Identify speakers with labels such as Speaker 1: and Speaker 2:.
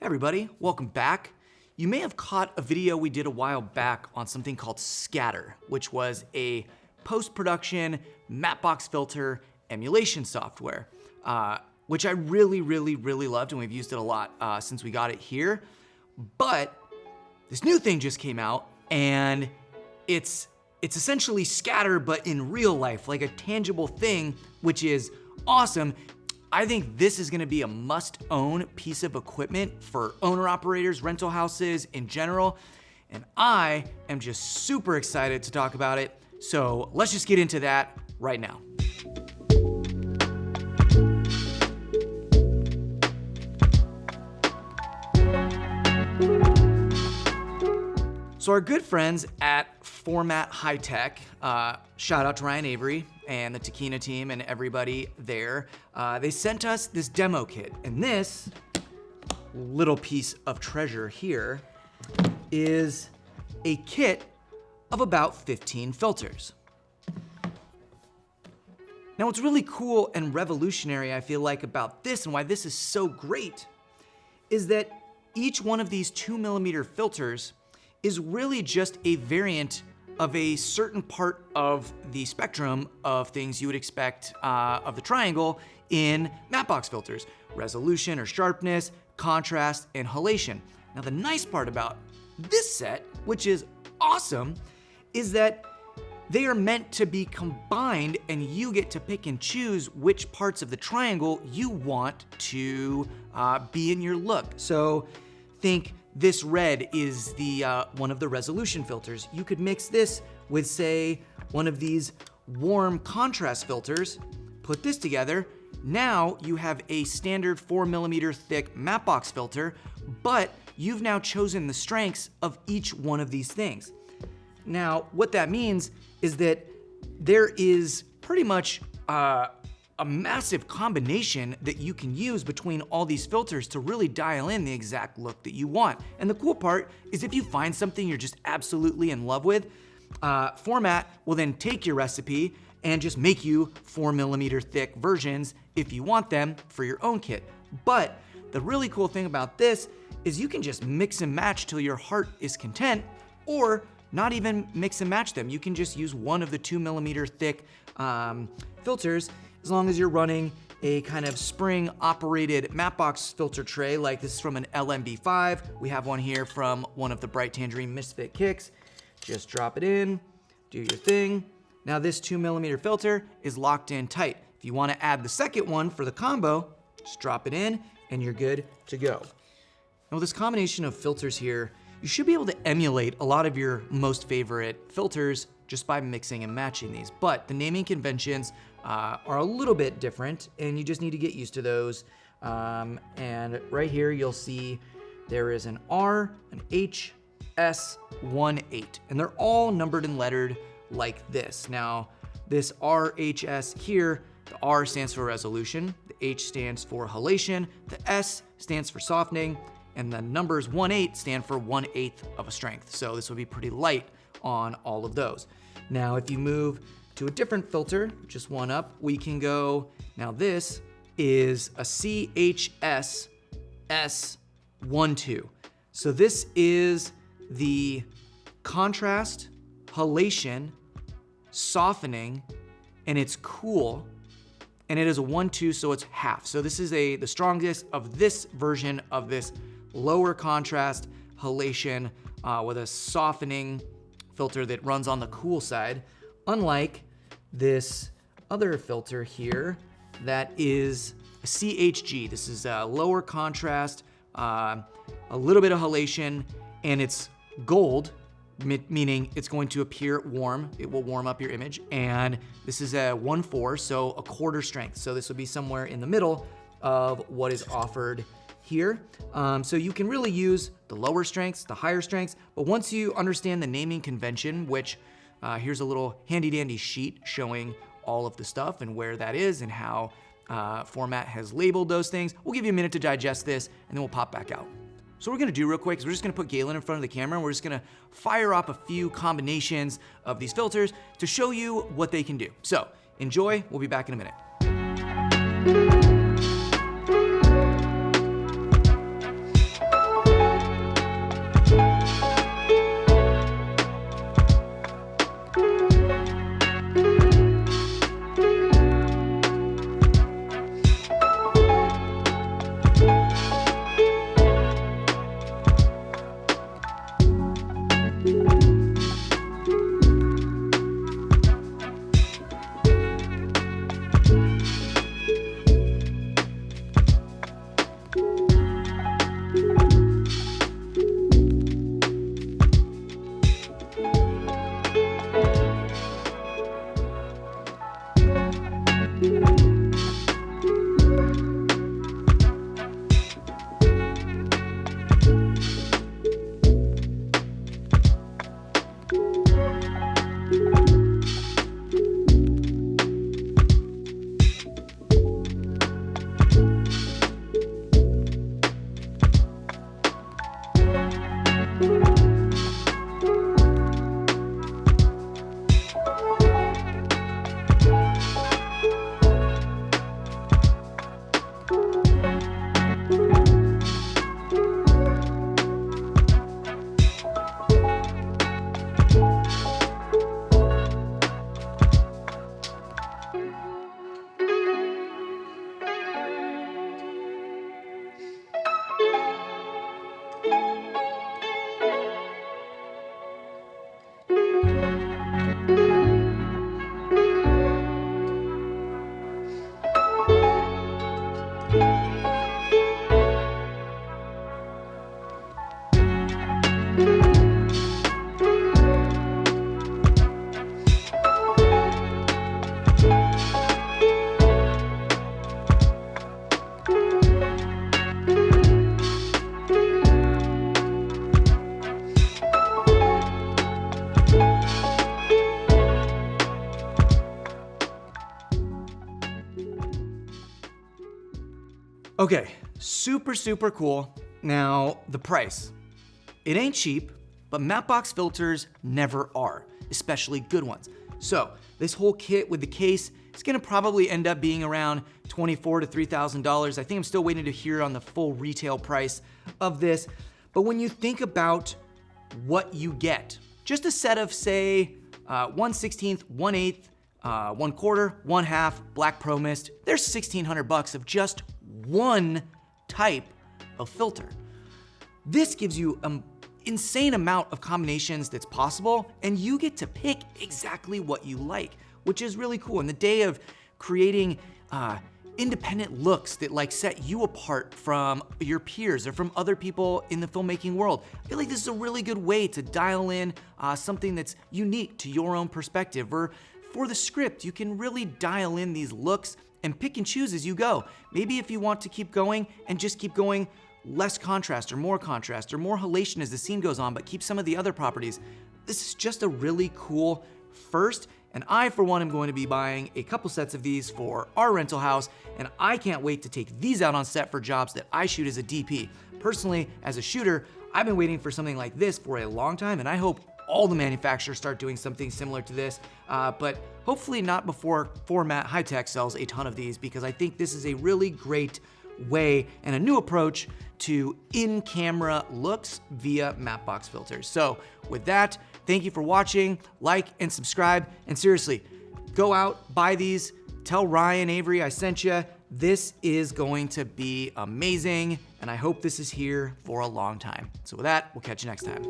Speaker 1: everybody, welcome back. You may have caught a video we did a while back on something called Scatter, which was a post-production Mattebox filter emulation software, which I really loved, and we've used it a lot since we got it here. But this new thing just came out, and it's essentially Scatter, but in real life, like a tangible thing, which is awesome. I think this is gonna be a must-own piece of equipment for owner-operators, rental houses in general, and I am just super excited to talk about it. So let's just get into that right now. So our good friends at Formatt Hitech, shout out to Ryan Avery and the Taquina team and everybody there, they sent us this demo kit. And this little piece of treasure here is a kit of about 15 filters. Now what's really cool and revolutionary, I feel like, about this and why this is so great is that each one of these 2mm filters is really just a variant of a certain part of the spectrum of things you would expect of the triangle in Mattebox filters: resolution or sharpness, contrast, and halation. Now the nice part about this set, which is awesome, is that they are meant to be combined and you get to pick and choose which parts of the triangle you want to be in your look. So think this red is the one of the resolution filters. You could mix this with, say, one of these warm contrast filters, put this together. Now you have a standard 4mm thick Mattebox filter, but you've now chosen the strengths of each one of these things. Now, what that means is that there is pretty much a massive combination that you can use between all these filters to really dial in the exact look that you want. And the cool part is if you find something you're just absolutely in love with, Formatt will then take your recipe and just make you 4mm thick versions if you want them for your own kit. But the really cool thing about this is you can just mix and match till your heart is content, or not even mix and match them. You can just use one of the 2mm thick filters, as long as you're running a kind of spring-operated Mattebox filter tray, like this is from an LMB5. We have one here from one of the Bright Tangerine Misfit kicks. Just drop it in, do your thing. Now this 2mm filter is locked in tight. If you want to add the second one for the combo, just drop it in and you're good to go. Now with this combination of filters here, you should be able to emulate a lot of your most favorite filters just by mixing and matching these. But the naming conventions are a little bit different, and you just need to get used to those. And right here, you'll see there is an R, an H, S, 1, 8, and they're all numbered and lettered like this. Now, this RHS here, the R stands for resolution, the H stands for halation, the S stands for softening, and the numbers 1, 8 stand for 1/8 of a strength. So this would be pretty light on all of those. Now, if you move to a different filter, just one up, we can go, now this is a CHS S12. So this is the contrast, halation, softening, and it's cool, and it is a 1/2, so it's half. So this is the strongest of this version of this lower contrast halation with a softening filter that runs on the cool side, unlike this other filter here that is a CHG. This is a lower contrast, a little bit of halation, and it's gold, meaning it's going to appear warm. It will warm up your image. And this is a 1/4, so a quarter strength. So this would be somewhere in the middle of what is offered here. So you can really use the lower strengths, the higher strengths, but once you understand the naming convention, which here's a little handy dandy sheet showing all of the stuff and where that is and how Formatt has labeled those things. We'll give you a minute to digest this and then we'll pop back out. So what we're gonna do real quick is we're just gonna put Galen in front of the camera and we're just gonna fire up a few combinations of these filters to show you what they can do. So enjoy, we'll be back in a minute. Okay, super cool. Now, the price. It ain't cheap, but Mattebox filters never are, especially good ones. So this whole kit with the case is gonna probably end up being around $2,400 to $3,000. I think I'm still waiting to hear on the full retail price of this. But when you think about what you get, just a set of say 1/16, 1/8, 1/4, 1/2 Black Pro Mist, there's $1,600 of just one type of filter. This gives you an insane amount of combinations that's possible, and you get to pick exactly what you like, which is really cool. In the day of creating independent looks that like set you apart from your peers or from other people in the filmmaking world, I feel like this is a really good way to dial in something that's unique to your own perspective. Or for the script, you can really dial in these looks and pick and choose as you go. Maybe if you want to keep going and just keep going less contrast or more halation as the scene goes on, but keep some of the other properties. This is just a really cool first, and I, for one, am going to be buying a couple sets of these for our rental house, and I can't wait to take these out on set for jobs that I shoot as a DP. Personally, as a shooter, I've been waiting for something like this for a long time, and I hope all the manufacturers start doing something similar to this, but hopefully not before Formatt Hitech sells a ton of these, because I think this is a really great way and a new approach to in-camera looks via Mattebox filters. So with that, thank you for watching, like and subscribe, and seriously, go out, buy these, tell Ryan Avery I sent you. This is going to be amazing, and I hope this is here for a long time. So with that, we'll catch you next time.